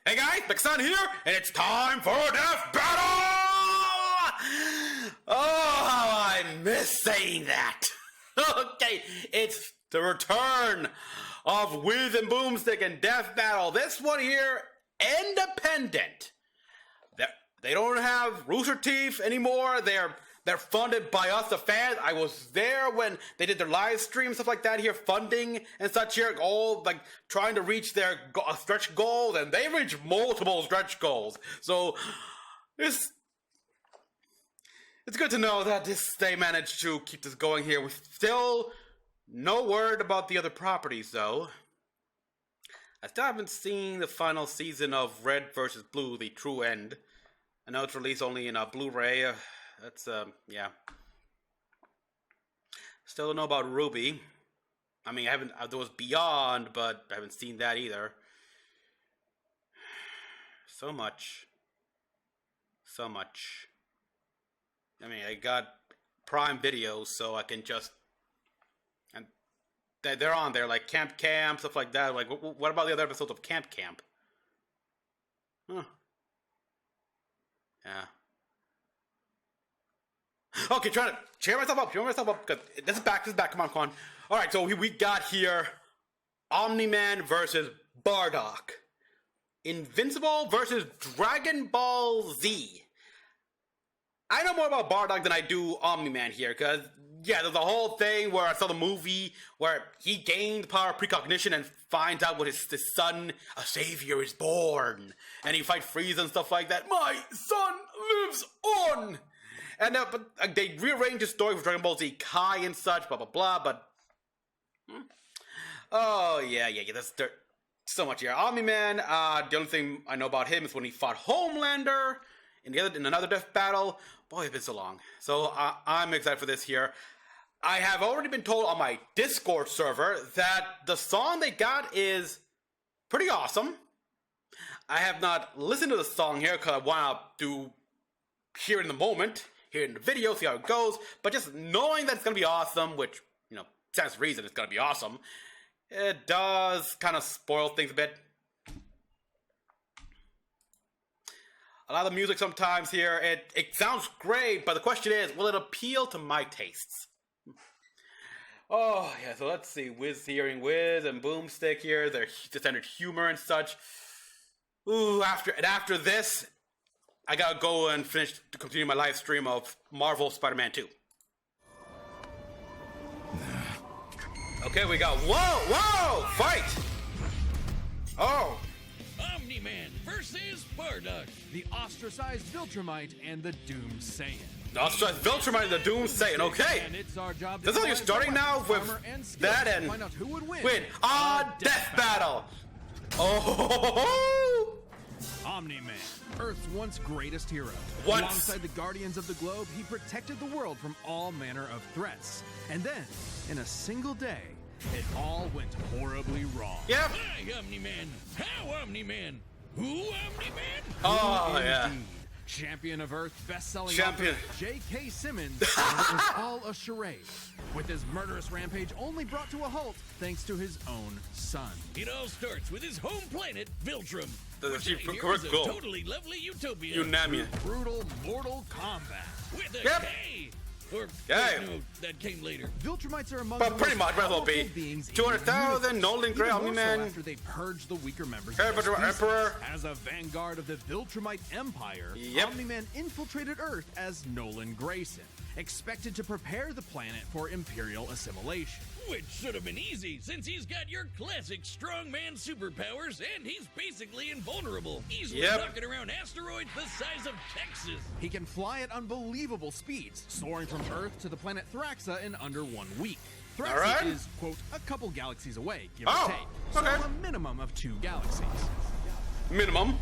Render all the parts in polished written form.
Hey guys, Mecha-san here, and it's time for a death battle! Oh, how I miss saying that. Okay, it's the return of Wiz and Boomstick and Death Battle. This one here, independent. They don't have Rooster Teeth anymore. They're funded by us, the fans. I was there when they did their live stream, stuff like that here, funding and such here, all like trying to reach their stretch goals, and they reached multiple stretch goals. So it's good to know that they managed to keep this going here. With still no word about the other properties, though. I still haven't seen the final season of Red vs. Blue, the true end. I know it's released only in a Blu-ray. That's, yeah. Still don't know about Ruby. I mean, there was Beyond, but I haven't seen that either. So much. I mean, I got Prime Video, so I can just... And they're on there, like Camp, stuff like that. Like, what about the other episodes of Camp? Huh. Yeah. Okay, trying to cheer myself up, because this is back, come on. Alright, so we got here Omni-Man versus Bardock. Invincible versus Dragon Ball Z. I know more about Bardock than I do Omni-Man here, because, yeah, there's a whole thing where I saw the movie where he gained power of precognition and finds out what his son, a savior, is born. And he fights Frieza and stuff like that. My son lives on! And but they rearranged the story for Dragon Ball Z Kai and such, blah blah blah. But oh yeah, there's so much here. Omni-Man. The only thing I know about him is when he fought Homelander in another death battle. Boy, it's been so long. So I'm excited for this here. I have already been told on my Discord server that the song they got is pretty awesome. I have not listened to the song here because I want to hear it in the moment. Here in the video, see how it goes, but just knowing that it's gonna be awesome, which, you know, stands to reason it's gonna be awesome, it does kind of spoil things a bit. A lot of the music sometimes here, it sounds great, but the question is, will it appeal to my tastes? Oh, yeah, so let's see, hearing Wiz and Boomstick here, their standard humor and such. Ooh, after this, I gotta go and continue my live stream of Marvel Spider-Man 2. Okay, we got, whoa, fight! Oh! Omni-Man versus Bardock. The ostracized Viltrumite and the Doom Saiyan. The ostracized Viltrumite and the Doom Saiyan, okay! And it's our job to this is how you're starting now with that and find out who would win death battle! Oh! Omni-Man, Earth's once greatest hero. Once. Alongside the Guardians of the Globe, he protected the world from all manner of threats. And then, in a single day, it all went horribly wrong. Yep. Hi, Omni-Man. How, Omni-Man? Who, Omni-Man? Oh, Who yeah. indeed? Champion of Earth, best-selling Champion. author J.K. Simmons, and it was all a charade, with his murderous rampage only brought to a halt thanks to his own son. It all starts with his home planet, Viltrum. That's Which I hear correct is a goal. totally lovely utopia. Unamian. Brutal mortal combat. With a Yep. K. Or, K. no, that came later. Viltrumites are among But the pretty most much might as well powerful be. beings in 200,000, the universe, Nolan Gray, even more Omni-Man. so after they purge the weaker members of Emperor, their species. Emperor. As a vanguard of the Viltrumite Empire, Yep. Omni-Man infiltrated Earth as Nolan Grayson, expected to prepare the planet for Imperial assimilation. Which should have been easy, since he's got your classic strongman superpowers, and he's basically invulnerable. Easily Yep. knocking around asteroids the size of Texas. He can fly at unbelievable speeds, soaring from Earth to the planet Thraxa in under 1 week. Thraxa Alright. is, quote, a couple galaxies away, give Oh, or take. So okay. a minimum of 2 galaxies. Minimum.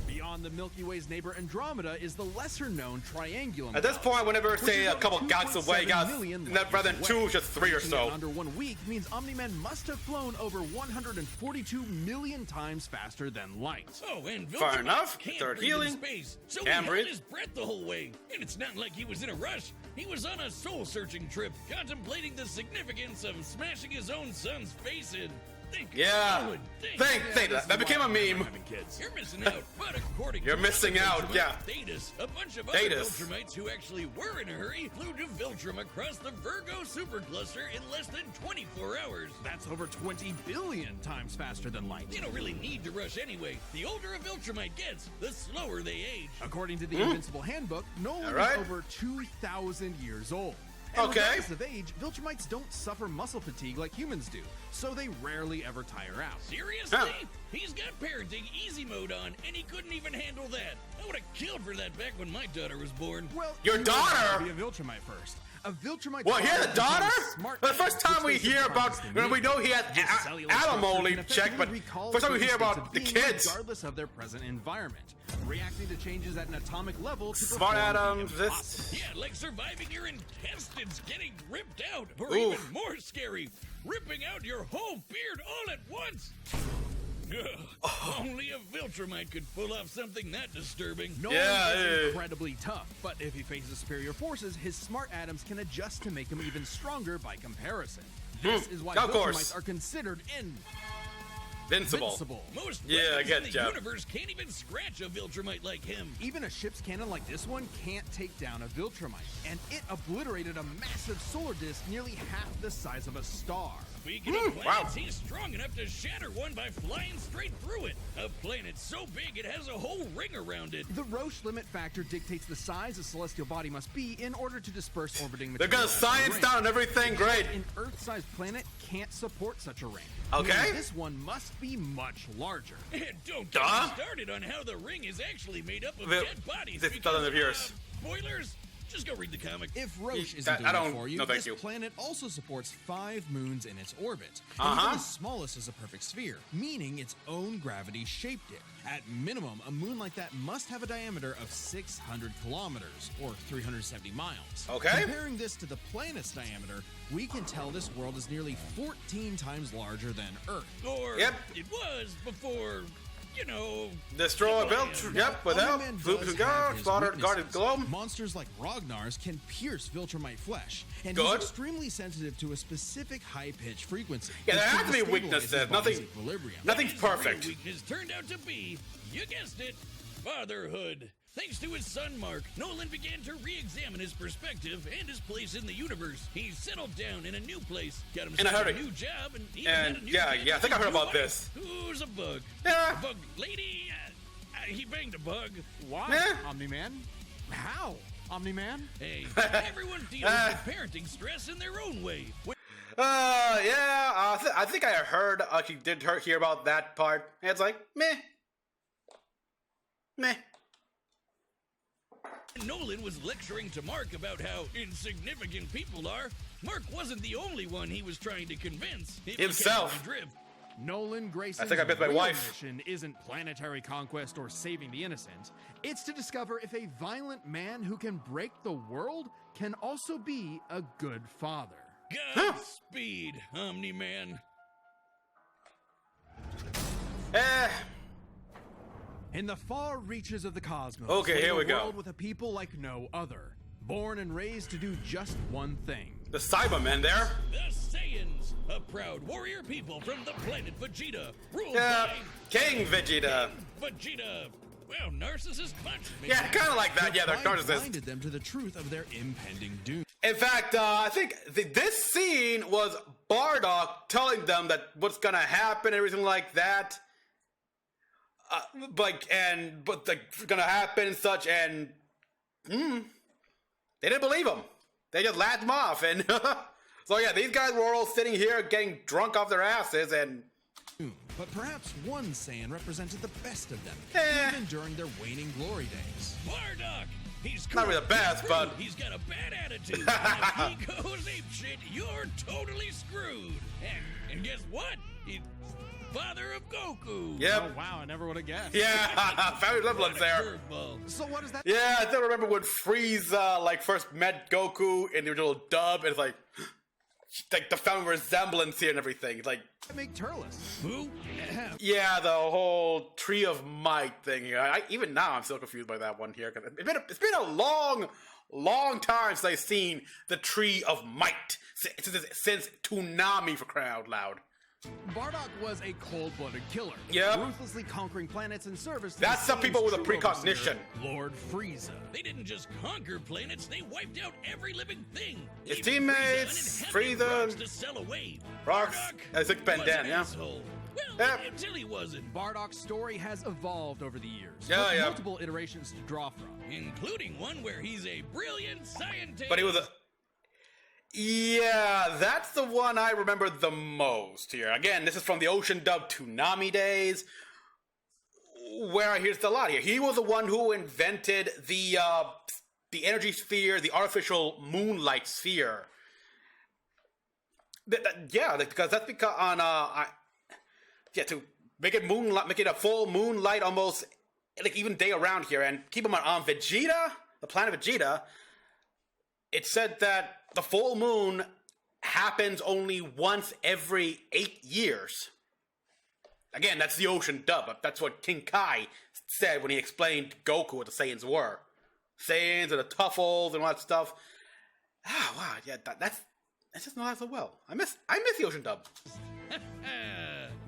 Beyond the Milky Way's neighbor Andromeda is the lesser-known Triangulum. At this point, whenever which say is a couple over galaxies away, 2.7 guys, million rather than light-years 2, away. just 3 or Reaching so. it under 1 week means Omni-Man must have flown over 142 million times faster than light. Oh, and Fair Viltrumite enough. can't Third breathe healing. in space, so Can't he breathe. held his breath the whole way. And it's not like he was in a rush. He was on a soul-searching trip, contemplating the significance of smashing his own son's face in. Yeah. Think that became a meme. You're missing out, but according You're to missing out, Viltrumite yeah. Thetis, a bunch of other Thetis. Viltrumites who actually were in a hurry flew to Viltrum across the Virgo supercluster in less than 24 hours. That's over 20 billion times faster than light. You don't really need to rush anyway. The older a Viltrumite gets, the slower they age. According to the Invincible Handbook, Nolan Alright. is over 2,000 years old. And Okay. regardless of age, Viltrumites don't suffer muscle fatigue like humans do, so they rarely ever tire out. Seriously? Huh. He's got parenting easy mode on, and he couldn't even handle that. I would have killed for that back when my daughter was born. Well, Your you would have daughter? to be a Viltrumite first. A Viltrumite. What, he had a father daughter? becomes smart The first time we which makes hear it about, hardest to when we meet. know he had This cellular alimony structure can check, but effectively recall first time we certain hear states about of the being kids. regardless of their present environment, reacting to changes at an atomic level to Smart perform the Adams, impossible. this. Yeah, like surviving your intestines getting ripped out, or Ooh. even more scary, ripping out your whole beard all at once. Ugh. Only a Viltrumite could pull off something that disturbing. Nolan Yeah, is yeah. incredibly tough, but if he faces superior forces, his smart atoms can adjust to make him even stronger by comparison. This is why Of course. Viltrumites are considered Invincible. invincible. Most Yeah, I weapons get in the ya. universe can't even scratch a Viltrumite like him. Even a ship's cannon like this one can't take down a Viltrumite, and it obliterated a massive solar disk nearly half the size of a star. Speaking of planets, he's strong enough to shatter one by flying straight through it. A planet so big it has a whole ring around it. The Roche limit factor dictates the size a celestial body must be in order to disperse orbiting They're material. gonna out of the science ring. down everything, great. An Earth-sized planet can't support such a ring. Okay. Meaning this one must be much larger. And don't get Duh. me started on how the ring is actually made up of Vil- dead bodies. this because, doesn't appears. Spoilers? Just go read the comic. If Roche isn't that- doing I don't- it for you, no, thank this you. planet also supports 5 moons in its orbit. And even the smallest is a perfect sphere, meaning its own gravity shaped it. At minimum, a moon like that must have a diameter of 600 kilometers, or 370 miles. Okay. Comparing this to the planet's diameter, we can tell this world is nearly 14 times larger than Earth. Or Yep. it was before, you know. Destroy the built. plan. Yep, without Omni-Man Floops does and have guard, his slaughtered, guarded weaknesses. globe. Monsters like Ragnar's can pierce Viltrumite flesh, and Good. he's extremely sensitive to a specific high-pitched frequency. Yeah, there which have can to be destabilize weaknesses. his body's Nothing- equilibrium. Nothing's His real perfect. weakness turned out to be, you guessed it, fatherhood. Thanks to his son Mark, Nolan began to re-examine his perspective and his place in the universe. He settled down in a new place, got In a himself a hurry. new job, and even And, had a new yeah, kid yeah, I think I with heard a new about wife. this. Who's a bug? Yeah. A bug lady? He banged a bug. Why, Yeah. Omni-Man? How, Omni-Man? Hey, everyone deals with parenting stress in their own way. Yeah, I think I heard, actually did hear about that part. And it's like, meh. Meh. When Nolan was lecturing to Mark about how insignificant people are, Mark wasn't the only one he was trying to convince. It became Himself. a drift. Nolan Grayson's I think I missed my real wife. mission isn't planetary conquest or saving the innocent. It's to discover if a violent man who can break the world can also be a good father. Godspeed, Omni-Man. Eh, In the far reaches of the cosmos, Okay, lay here a we go. world with a people like no other, born and raised to do just one thing. the Cybermen there. The Saiyans, a proud warrior people from the planet Vegeta, ruled Yeah, by King Vegeta. Vegeta. Well, narcissist much, maybe. Yeah, kind of like that. Yeah, they're Pride narcissists. blinded them to the truth of their impending doom. In fact, I think this scene was Bardock telling them that what's gonna happen, everything like that. But gonna happen and such, and they didn't believe him. They just laughed him off, and so yeah, these guys were all sitting here getting drunk off their asses, and But perhaps one Saiyan represented the best of them, Eh. even during their waning glory days. Bardock. He's Not cool. really the best, He's but- rude. He's got a bad attitude. And if he goes apeshit, you're totally screwed. And guess what? He's father of Goku. yep, Oh wow, I never would have guessed. yeah, family resemblance there. Curveball. So what does that Yeah, I still remember when Frieza like first met Goku in the original dub, and it's like the family resemblance here and everything. Like, make Turles? Who? yeah, the whole Tree of Might thing. Even now, I'm still confused by that one here because it's been a long time since I've seen the Tree of Might since Toonami for crying out loud. Bardock was a cold-blooded killer, Yep. ruthlessly conquering planets in service to That's the some people Saiyans' with a true precognition. overseer, Lord Frieza. They didn't just conquer planets, they wiped out every living thing. His leaving teammates, Frieza Frieza, uninhabited rocks to sell away. rocks, Bardock as Big Ben was Dan, an yeah. asshole. Well, Yep. until he wasn't. Bardock's story has evolved over the years, Yeah, with yeah. multiple iterations to draw from. Including one where he's a brilliant scientist. But he was a... Yeah, that's the one I remember the most here. Again, this is from the Ocean Dub Toonami days, where here's the lot here. He was the one who invented the energy sphere, the artificial moonlight sphere. Yeah, because that's because on to make it a full moonlight, almost like even day around here, and keep in mind on Vegeta, the planet Vegeta, it said that the full moon happens only once every 8 years. Again, that's the Ocean Dub. That's what King Kai said when he explained Goku what the Saiyans were. Saiyans and the Tuffles and all that stuff. Ah, wow, yeah, that's just not so well. I miss the Ocean Dub.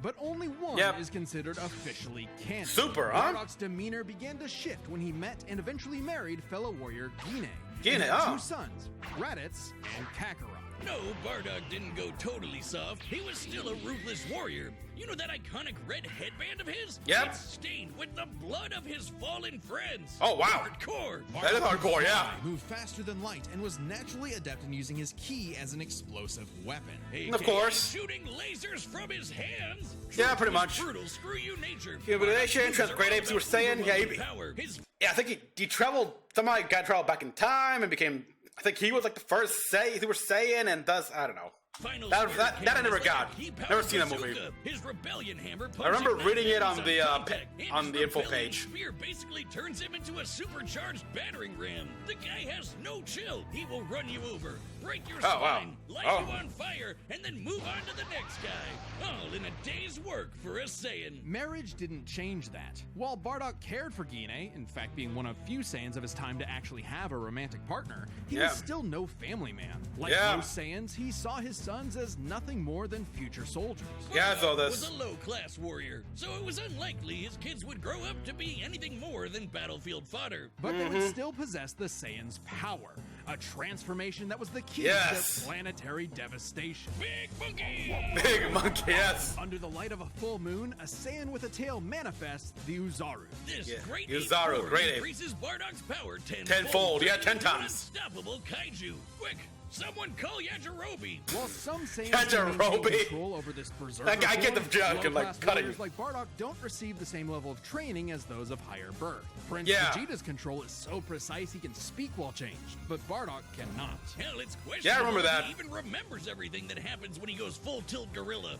But only one Yep. is considered officially canon. Super, huh? Bardock's demeanor began to shift when he met and eventually married fellow warrior Gine. Gine, and had oh. 2 sons, Raditz and Kakarot. No, Bardock didn't go totally soft. He was still a ruthless warrior. You know that iconic red headband of his? Yep. It's stained with the blood of his fallen friends. Oh, wow. Hardcore. That is hardcore, yeah. Moved faster than light and was naturally adept in using his ki as an explosive weapon. Of course. Shooting lasers from his hands. Yeah, Truth pretty was much. Brutal. Screw you, nature. Humiliation, Bardock's moves are Great all Apes, you were about saying? Yeah, overwhelming power. His Yeah, I think he traveled, somehow got traveled back in time and became, I think he was like the first Super Saiyan and thus, I don't know. final That spear I cannon never is got. like a key-powered Never seen that movie. bazooka. His rebellion hammer I remember punches reading it on enemies the, contact, and on his the info rebellion page. spear basically turns him into a supercharged battering ram. The guy has no chill. He will run you over, break your Oh, wow. spine, light Oh. you on fire, and then move on to the next guy. All in a day's work for a Saiyan. Marriage didn't change that. While Bardock cared for Gine, in fact being one of few Saiyans of his time to actually have a romantic partner, he Yeah. was still no family man. Like Yeah. most Saiyans, he saw his sons as nothing more than future soldiers. Yeah, I saw Bardock this. was a low-class warrior, so it was unlikely his kids would grow up to be anything more than battlefield fodder. But they Mm-hmm. would still possess the Saiyans' power, a transformation that was the key Yes. to planetary devastation. Big monkey! Big monkey, yes. Under the light of a full moon, a Saiyan with a tail manifests the Uzaru. This Yeah. great Uzaru, ape form great ape. increases Bardock's power tenfold. Tenfold, yeah, 10 An times. Unstoppable kaiju. Quick, someone call Yajirobe. While some Saiyans Yajirobe. maintain control over this berserker Like, I get the form, joke and, like, low-class cutting. warriors like Bardock don't receive the same level of training as those of higher birth. Prince Yeah. Vegeta's control is so precise he can speak while changed, but Bardock cannot. Hell, it's questionable. Yeah, I remember if that. He even remembers everything that happens when he goes full tilt gorilla.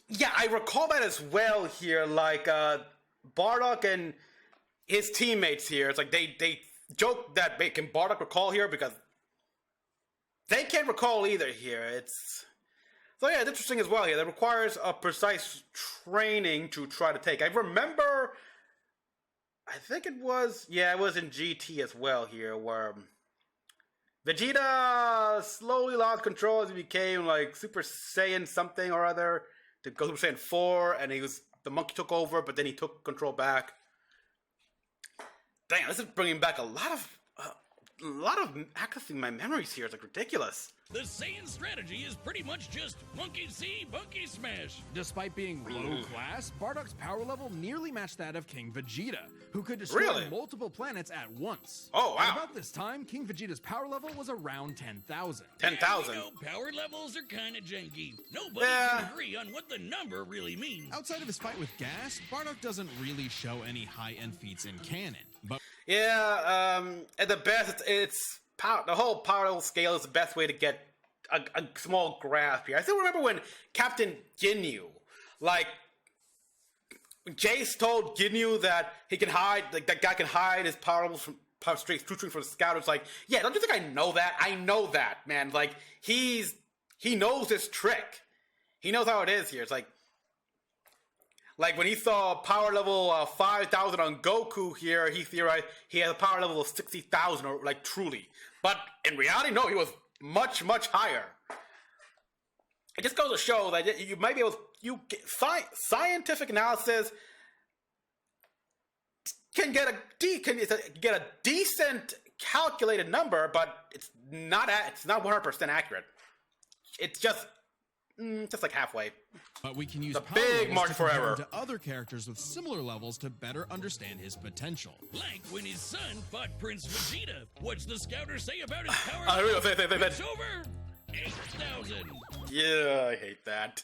Yeah, I recall that as well here, like, Bardock and his teammates here, it's like they joke that, wait, can Bardock recall here? Because they can't recall either here. So yeah, it's interesting as well here. That requires a precise training to try to take. I remember, I think it was in GT as well here, where Vegeta slowly lost control as he became like Super Saiyan something or other to go Super Saiyan 4, and the monkey took over, but then he took control back. Damn, this is bringing back a lot of accessing my memories here. It's like ridiculous. The Saiyan strategy is pretty much just monkey see, monkey smash. Despite being low class, Bardock's power level nearly matched that of King Vegeta, who could destroy Really? multiple planets at once. Oh, wow. At about this time, King Vegeta's power level was around 10,000. 10,000. You know, power levels are kind of janky. Nobody Yeah. can agree on what the number really means. Outside of his fight with Gas, Bardock doesn't really show any high-end feats in canon, but Yeah, at the best, it's power. The whole power level scale is the best way to get a small grasp here. I still remember when Captain Ginyu, like, Jace told Ginyu that he can hide, like, that guy can hide his power levels from straight from the scout. It's like, yeah, don't you think I know that? I know that, man. Like, he knows this trick. He knows how it is here. It's like when he saw power level 5,000 on Goku here, he theorized he had a power level of 60,000, or like truly. But in reality, no, he was much, much higher. It just goes to show that you might be able you get scientific analysis can get a decent calculated number, but it's not 100% accurate. It's just like halfway. But we can use the power big levels margin to for compare error him to other characters with similar levels to better understand his potential. Like when his son fought Prince Vegeta. What's the scouter say about his power? It's over 8,000. Yeah, I hate that.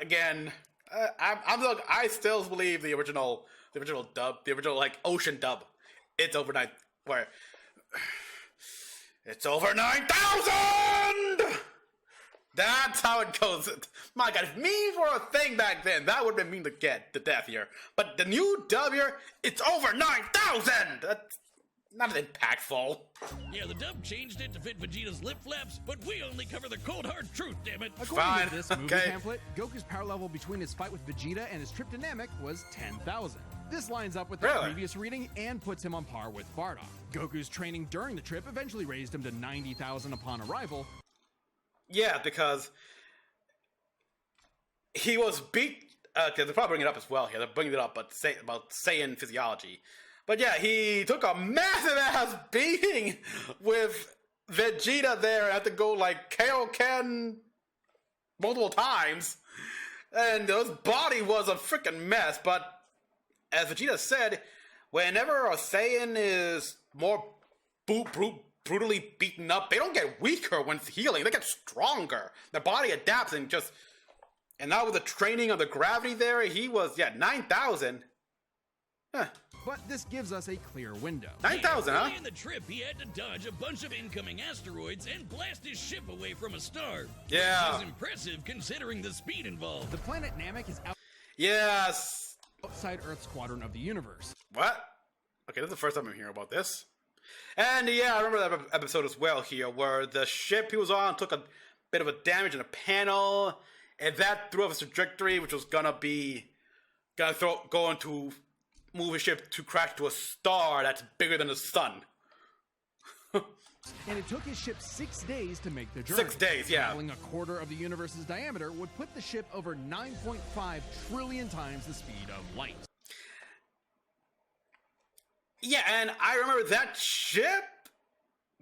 Again, I still believe the original dub, the original like ocean dub. It's over 9,000. That's how it goes. My God, if memes were a thing back then, that would have been mean to get to death here. But the new dub here, it's over 9,000. That's not as impactful. Yeah, the dub changed it to fit Vegeta's lip flaps, but we only cover the cold hard truth, damn it. According to this movie pamphlet, Goku's power level between his fight with Vegeta and his trip to Namek was 10,000. This lines up with the previous reading and puts him on par with Bardock. Goku's training during the trip eventually raised him to 90,000 upon arrival. Yeah, because he was beat. They're probably bringing it up as well here. They're bringing it up, but about Saiyan physiology. But yeah, he took a massive ass beating with Vegeta there and had to go like Kaioken multiple times. And his body was a freaking mess. But as Vegeta said, whenever a Saiyan is more brutally beaten up, they don't get weaker when it's healing. They get stronger. Their body adapts and just... And now with the training of the gravity there, he was, 9,000. Huh. But this gives us a clear window. 9,000, huh? Early in the trip, he had to dodge a bunch of incoming asteroids and blast his ship away from a star. Yeah. Which is impressive considering the speed involved. The planet Namek is Yes. outside Earth's quadrant of the universe. What? Okay, this is the first time I'm hearing about this. And yeah, I remember that episode as well here, where the ship he was on took a bit of a damage in a panel, and that threw off his trajectory, which was going to move his ship to crash to a star that's bigger than the sun. And it took his ship 6 days to make the journey. 6 days, yeah. Traveling a quarter of the universe's diameter would put the ship over 9.5 trillion times the speed of light. Yeah, and I remember that ship,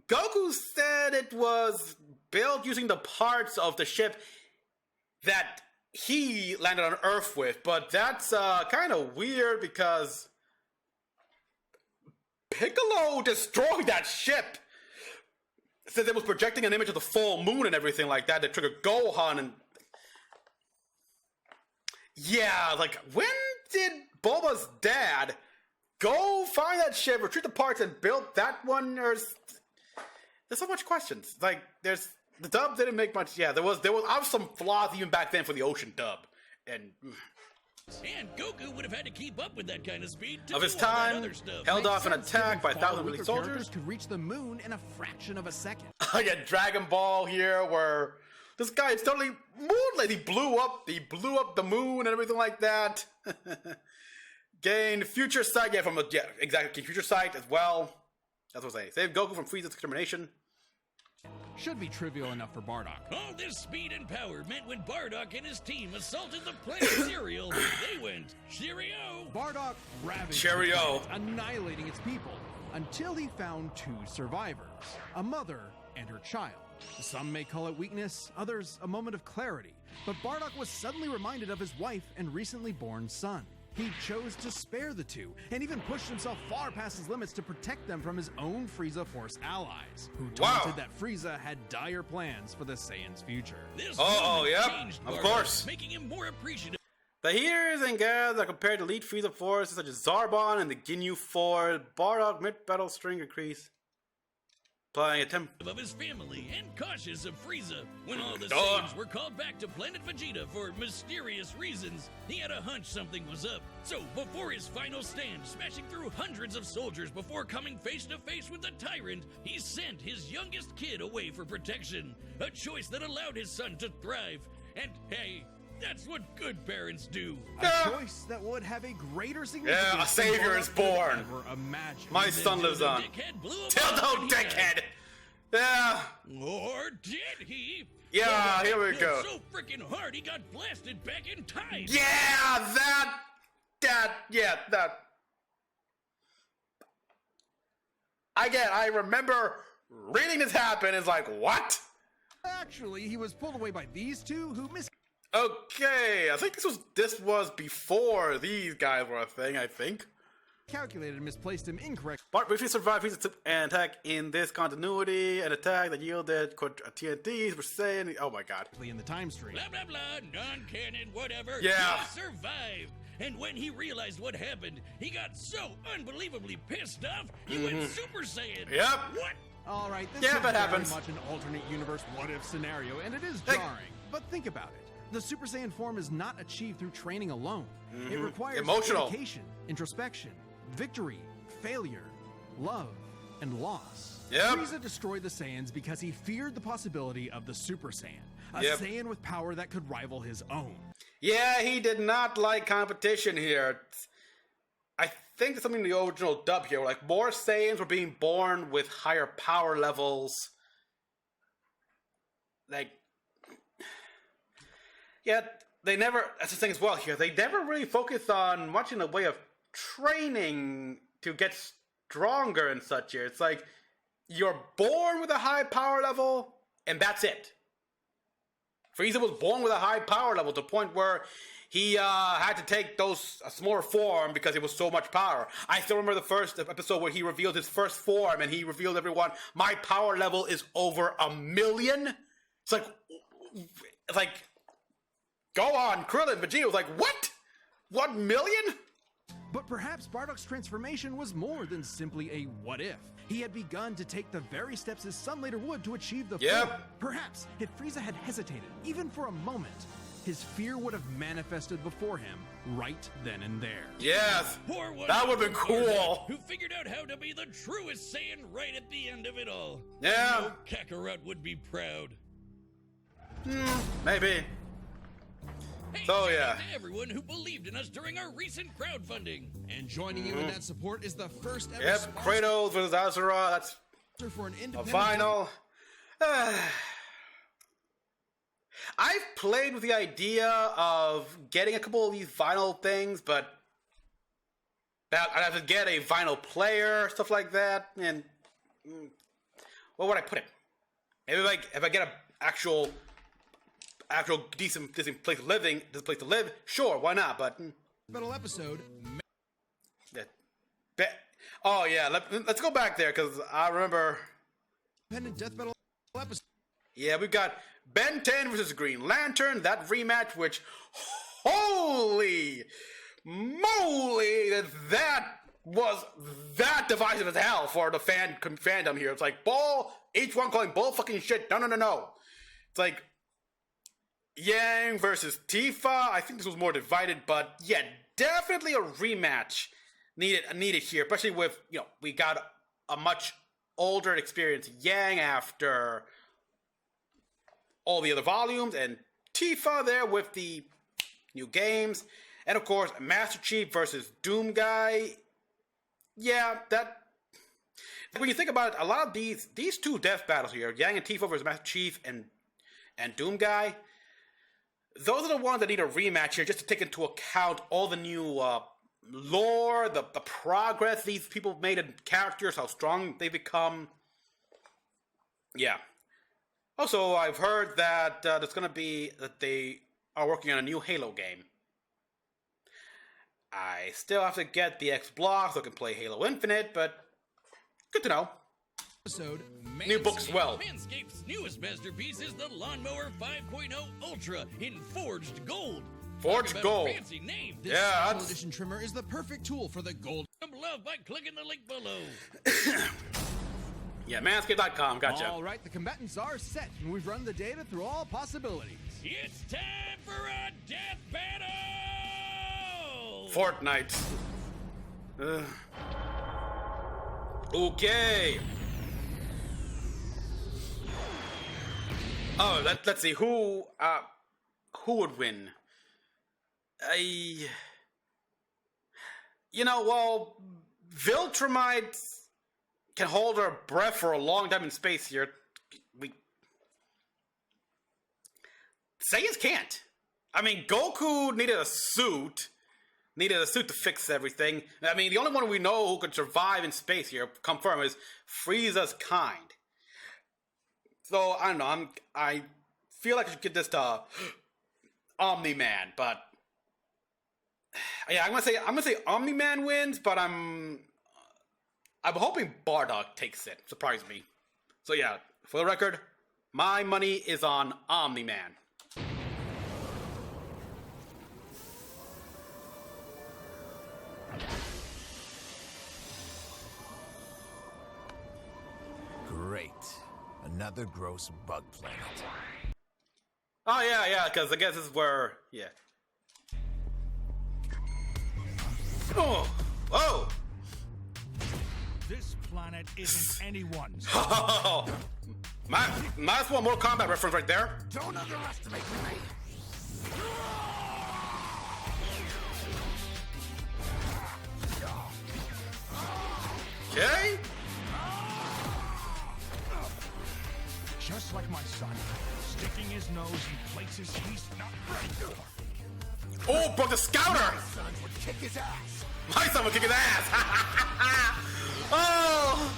Goku said it was built using the parts of the ship that he landed on Earth with, but that's kind of weird because Piccolo destroyed that ship. Since it was projecting an image of the full moon and everything like that triggered Gohan and... Yeah, like, when did Bulma's dad go find that ship, retrieve the parts, and build that one? There's so much questions. Like, the dub didn't make much. Yeah, there was some flaws even back then for the Ocean dub, and Goku would have had to keep up with that kind of speed to of his do all that time, other stuff. held off an Makes sense, attack by given far 1,000 weaker soldiers. characters could reach the moon in a fraction of a second. I get Dragon Ball here, where this guy is totally moonlit. He blew up the moon and everything like that. Gained future sight, exactly, future sight as well. That's what I say. Save Goku from Frieza's extermination. Should be trivial enough for Bardock. All this speed and power meant when Bardock and his team assaulted the planet Cereal, they went cheerio. Bardock ravaged Cheerio. the planet, annihilating its people, until he found two survivors, a mother and her child. Some may call it weakness, others a moment of clarity, but Bardock was suddenly reminded of his wife and recently born son. He chose to spare the two, and even pushed himself far past his limits to protect them from his own Frieza Force allies, who taunted that Frieza had dire plans for the Saiyans' future. This yep, changed of Bardock, course. making him more appreciative. The heaters and gas are compared to elite Frieza forces such as Zarbon and the Ginyu Force. Bardock mid-battle string increase. Applying a temp. Of his family and cautious of Frieza. When all the Saiyans were called back to planet Vegeta for mysterious reasons, he had a hunch something was up. So before his final stand, smashing through hundreds of soldiers before coming face to face with the tyrant, he sent his youngest kid away for protection. A choice that allowed his son to thrive. And hey, that's what good parents do. A choice that would have a greater significance. Yeah, a savior is born. Ever imagined. My son lives on. Dickhead blew him Dildo up when he dickhead! Yeah. Or did he? Yeah, here we Hit go. So freaking hard he got blasted back in time. Yeah, that. Again, I remember reading this happen. It's like, what? Actually, he was pulled away by these two who Okay, I think this was before these guys were a thing, I think. miscalculated and misplaced him incorrectly. Bart briefly survived an attack in this continuity, an attack that yielded TNTs, we're saying, oh my god. In the time stream. Blah, blah, blah, non-canon, whatever. Yeah. He survived. And when he realized what happened, he got so unbelievably pissed off, he went Super Saiyan. Yep. What? All right, this Yeah, is that very happens. much an alternate universe what-if scenario, and it is Hey. jarring. But think about it. The Super Saiyan form is not achieved through training alone. It requires Emotional. dedication, introspection, victory, failure, love, and loss. Yep. Frieza destroyed the Saiyans because he feared the possibility of the Super Saiyan, a Yep. Saiyan with power that could rival his own. Yeah, he did not like competition here. I think there's something in the original dub here, like more Saiyans were being born with higher power levels. Like, yeah, they never, that's the thing as well here, they never really focus on much in the way of training to get stronger and such here. It's like, you're born with a high power level, and that's it. Frieza was born with a high power level to the point where he had to take a smaller form because it was so much power. I still remember the first episode where he revealed his first form and he revealed everyone, my power level is over 1,000,000. It's like, go on, Krillin, Vegeta was like, what? 1,000,000? But perhaps Bardock's transformation was more than simply a what-if. He had begun to take the very steps his son later would to achieve the Yep. form. Perhaps, if Frieza had hesitated, even for a moment, his fear would have manifested before him right then and there. Yes, Poor one that would have been Bardock, cool. Who figured out how to be the truest Saiyan right at the end of it all. Yeah. I know Kakarot would be proud. Maybe. Hey, So, shout yeah. out to everyone who believed in us during our recent crowdfunding. And joining you in that support is the first ever Yep, sponsor Kratos versus Azura, that's for an a independent final. I've played with the idea of getting a couple of these vinyl things, but that I'd have to get a vinyl player, stuff like that, and where would I put it? Maybe like if I get an actual decent place to live, sure, why not? But metal episode. oh yeah, let's go back there because I remember. Independent death metal episode. Yeah, we've got Ben 10 versus Green Lantern, that rematch, which, holy moly, that divisive as hell for the fandom here. It's like, each one calling bull fucking shit. No. It's like, Yang versus Tifa. I think this was more divided, but yeah, definitely a rematch needed here, especially with, we got a much older and experienced Yang after all the other volumes, and Tifa there with the new games, and of course Master Chief versus Doom Guy. Yeah, that when you think about it, a lot of these two death battles here, Yang and Tifa versus Master Chief and Doom Guy, those are the ones that need a rematch here, just to take into account all the new lore, the progress these people made in characters, how strong they become. Yeah. Also, I've heard that that they are working on a new Halo game. I still have to get the X block so I can play Halo Infinite, but good to know. Episode. New books, well. Manscaped's newest masterpiece is the Lawnmower 5.0 Ultra in forged gold. Forged Talk about gold. a fancy name. This Yeah, special that's- edition trimmer is the perfect tool for the gold. Love by clicking the link below. Yeah, manscaped.com, gotcha. All right, the combatants are set, and we've run the data through all possibilities. It's time for a death battle! Fortnite. Okay. Oh, let's see who would win. Viltrumite can hold her breath for a long time in space here. Saiyans can't. I mean, Goku needed a suit. Needed a suit to fix everything. I mean, the only one we know who could survive in space here, confirm, is Frieza's kind. So, I don't know, I feel like I should give this to Omni-Man, but... Yeah, I'm gonna say Omni-Man wins, but I'm hoping Bardock takes it. Surprise me. So yeah, for the record, my money is on Omni-Man. Great. Another gross bug planet. Oh yeah, because I guess this is where, yeah. Oh, whoa! This planet isn't anyone's. Oh, might as well Mortal Kombat reference right there. Don't underestimate me. Okay. Just like my son, sticking his nose in places he's not ready for. Oh, broke the scouter! Son would kick his ass. My son would kick his ass! Oh!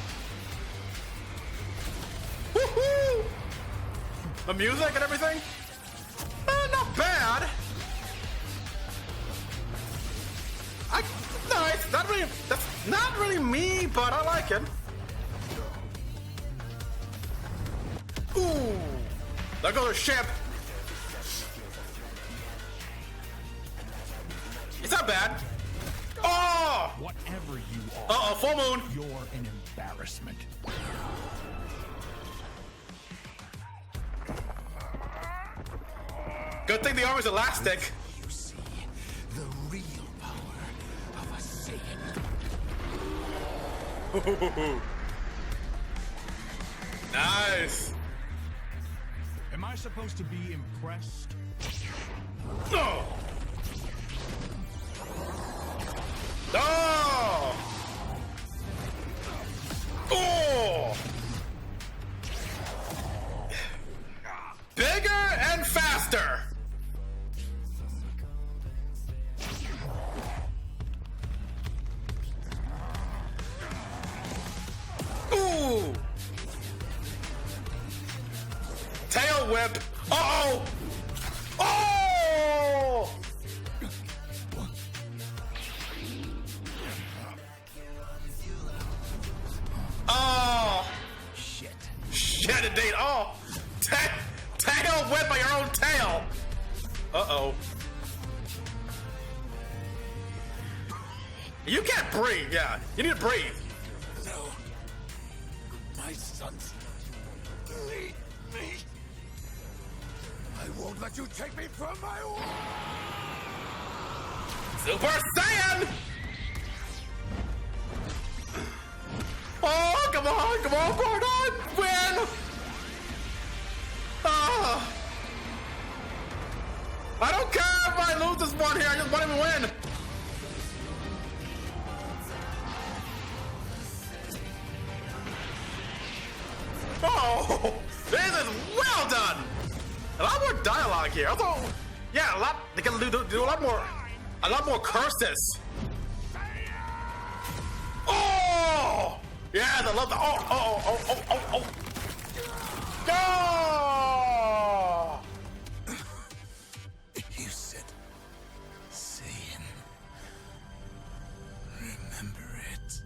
Woohoo! The music and everything? Not bad! Nice! That's not really me, but I like it. Ooh! There goes the ship! It's not bad. Oh! Whatever you are, Uh-oh, full moon. you're an embarrassment. Good thing the armor's elastic. You see the real power of a Saiyan. Nice. Am I supposed to be impressed? No. Oh. Oh. Bigger and faster. Ooh. Tail whip. Uh-oh. Oh. Oh. Shit, indeed. Oh. Tail whip by your own tail. Uh-oh. You can't breathe, yeah. You need to breathe. No. My sons need me. I won't let you take me from my own. Super Saiyan! Oh, come on, Bardock! Win! Oh. I don't care if I lose this one here, I just want him to win! Oh! This is well done! A lot more dialogue here. Although, yeah, they can do a lot more curses. Oh! Yeah, I love the oh. No! You said Saiyan. Remember it.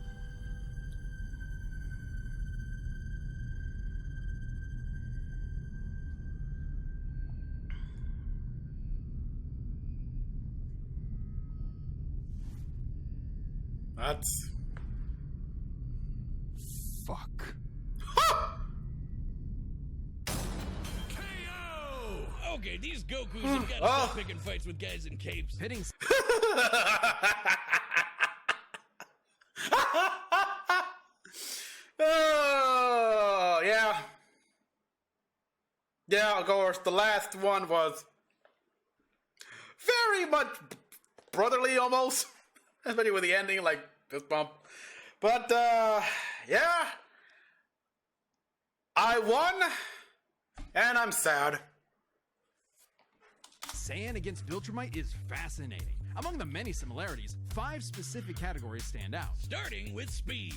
That's Fuck. KO! Okay, these Gokus have got to stop picking fights with guys in capes. Pitting oh, yeah. Yeah, of course, the last one was very much brotherly almost. Especially with the ending, like fist bump. But, yeah. I won, and I'm sad. Saiyan against Viltrumite is fascinating. Among the many similarities, 5 specific categories stand out. Starting with speed.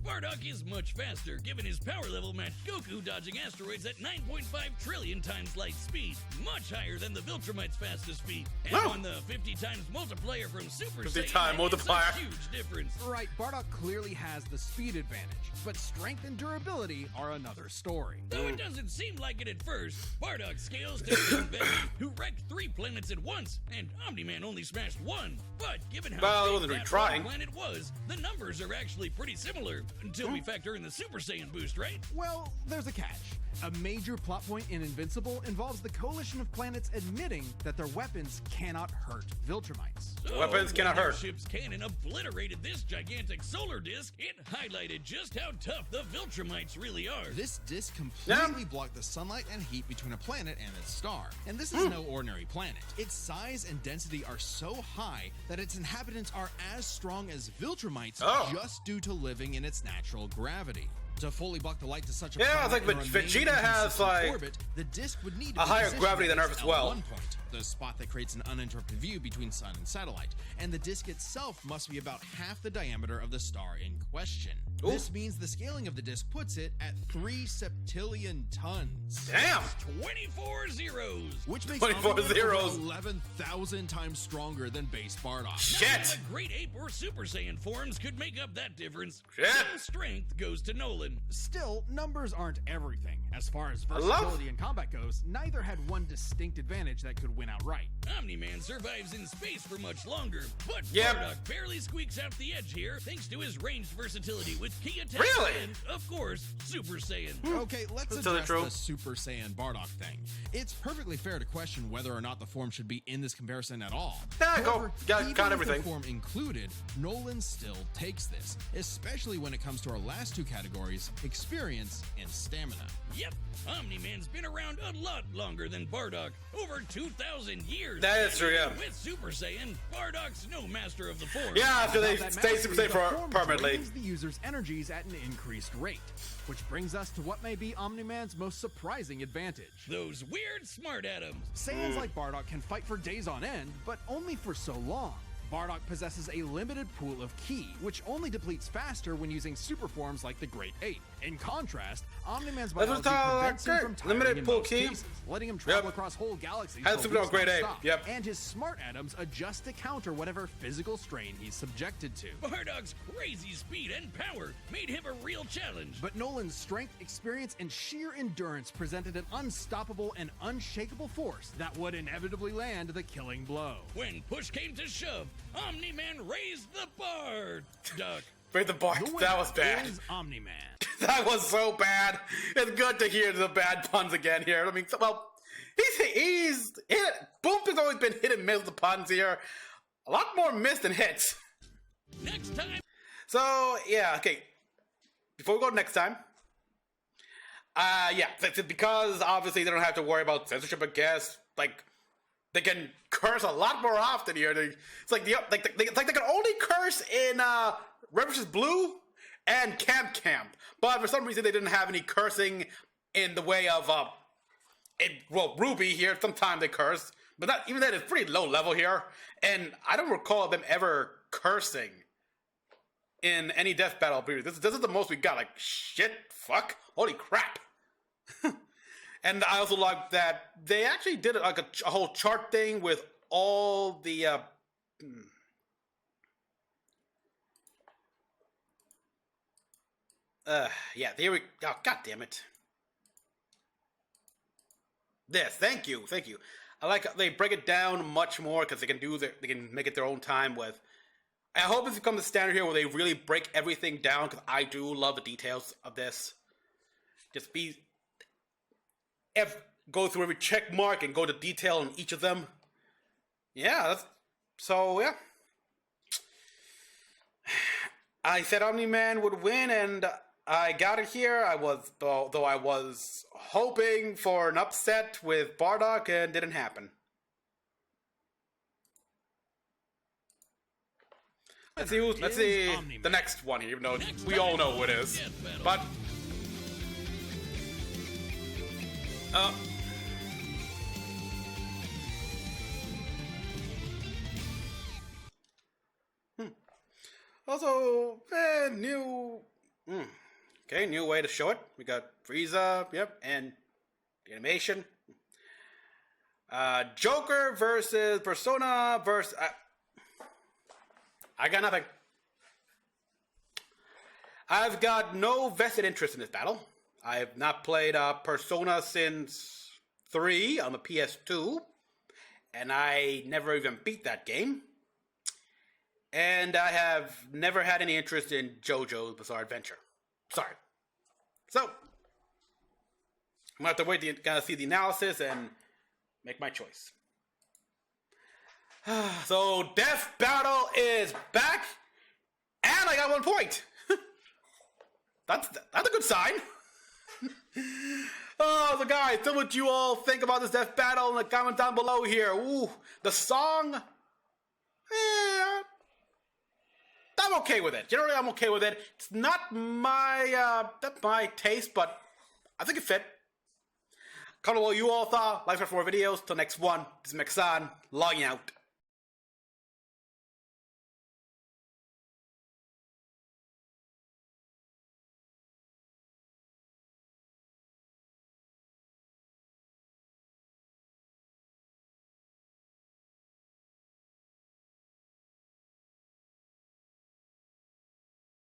Bardock is much faster, given his power level matched Goku dodging asteroids at 9.5 trillion times light speed, much higher than the Viltrumite's fastest speed. And Wow. on the 50 times multiplier from Super 50 Saiyan, time multiplier. it's a huge difference. Right, Bardock clearly has the speed advantage, but strength and durability are another story. Though it doesn't seem like it at first, Bardock scales to King Veggie, who wrecked 3 planets at once, and Omni-Man only smashed 1. But given how Well, it big wasn't really that trying. one planet was, the numbers are actually pretty similar, until we factor in the Super Saiyan boost, right? Well, there's a catch. A major plot point in Invincible involves the coalition of planets admitting that their weapons cannot hurt Viltrumites. So, Weapons cannot when hurt. the ship's cannon obliterated this gigantic solar disk, it highlighted just how tough the Viltrumites really are. This disk completely blocked the sunlight and heat between a planet and its star. And this is no ordinary planet. Its size and density are so high that its inhabitants are as strong as Viltrumites just due to living in its natural gravity. To fully block the light to such a Yeah, planet it's like and remain Vegeta in has, consistent like, orbit, the disk would need to a be higher positioned gravity than at Earth its as well. L1 point, the spot that creates an uninterrupted view between sun and satellite, and the disk itself must be about half the diameter of the star in question. Ooh. This means the scaling of the disk puts it at 3 septillion tons. Damn! 24 zeros. Which makes 24 Omni-Man over zeros. 11,000 times stronger than base Bardock. Shit! The Great Ape or Super Saiyan forms could make up that difference. Shit. Some strength goes to Nolan. Still, numbers aren't everything. As far as love- versatility in combat goes, neither had one distinct advantage that could win outright. Omni-Man survives in space for much longer, but Yep. Bardock barely squeaks out the edge here thanks to his ranged versatility with key attacks Really? and, of course, Super Saiyan. Okay, let's That's totally address true. the Super Saiyan Bardock thing. It's perfectly fair to question whether or not the form should be in this comparison at all. Yeah, go. However, Got even count with everything. the form included, Nolan still takes this, especially when it comes to our last 2 categories, experience and stamina. Yep, Omni-Man's been around a lot longer than Bardock, over 2,000 years. That is true, yeah. With Super Saiyan, Bardock's no master of the form. Yeah, after they Without that stay mastery, Super Saiyan the for form permanently. drains the user's energies at an increased rate, which brings us to what may be Omni-Man's most surprising advantage. Those weird smart atoms. Saiyans like Bardock can fight for days on end, but only for so long. Bardock possesses a limited pool of ki, which only depletes faster when using super forms like the Great Ape. In contrast, Omni-Man's That's biology what's prevents him great. from tiring Limited in pool most ki. cases, letting him travel Yep. across whole galaxies. Has for to be on weeks Great Ape. non-stop. Yep. And his smart atoms adjust to counter whatever physical strain he's subjected to. Bardock's crazy speed and power made him a real challenge. But Nolan's strength, experience, and sheer endurance presented an unstoppable and unshakable force that would inevitably land the killing blow. When push came to shove, Omni-Man raised the bar. Duck. Break the bar. The That was winner bad. is Omni-Man. That was so bad. It's good to hear the bad puns again here. I mean, well, he's hit. Boomp has always been hit and miss with the puns here. A lot more miss than hits. Next time. So yeah, okay. Before we go next time, yeah, it's because obviously they don't have to worry about censorship. I guess like they can curse a lot more often here. It's like it's like they can only curse in Red vs. Blue and Camp, but for some reason they didn't have any cursing in the way of Ruby here. Sometimes they curse, but not even that. It's pretty low level here, and I don't recall them ever cursing in any death battle period. This is the most we got. Like, shit, fuck, holy crap. And I also like that they actually did like a whole chart thing with all the yeah, there we go. Oh, god damn it. This, thank you. I like how they break it down much more because they can make it their own time with. I hope this becomes a standard here where they really break everything down because I do love the details of this. Just go through every check mark and go to detail on each of them. Yeah, yeah. I said Omni-Man would win and I got it here. Though I was hoping for an upset with Bardock and didn't happen. Let's see the next one here, even though we all know who it is. But Also, new... Okay, new way to show it. We got Frieza, yep, and the animation. Joker versus Persona versus... I got nothing. I've got no vested interest in this battle. I have not played Persona since 3 on the PS2. And I never even beat that game. And I have never had any interest in JoJo's Bizarre Adventure. Sorry. So, I'm gonna have to wait to kind of see the analysis and make my choice. So, Death Battle is back, and I got 1 point. That's a good sign. Oh, so guys, tell what you all think about this Death Battle in the comment down below here. Ooh, the song, I'm okay with it. Generally, I'm okay with it. It's not my taste, but I think it fit. Comment below what you all thought. Like for more videos. Till next one, this is Mecha-san, logging out.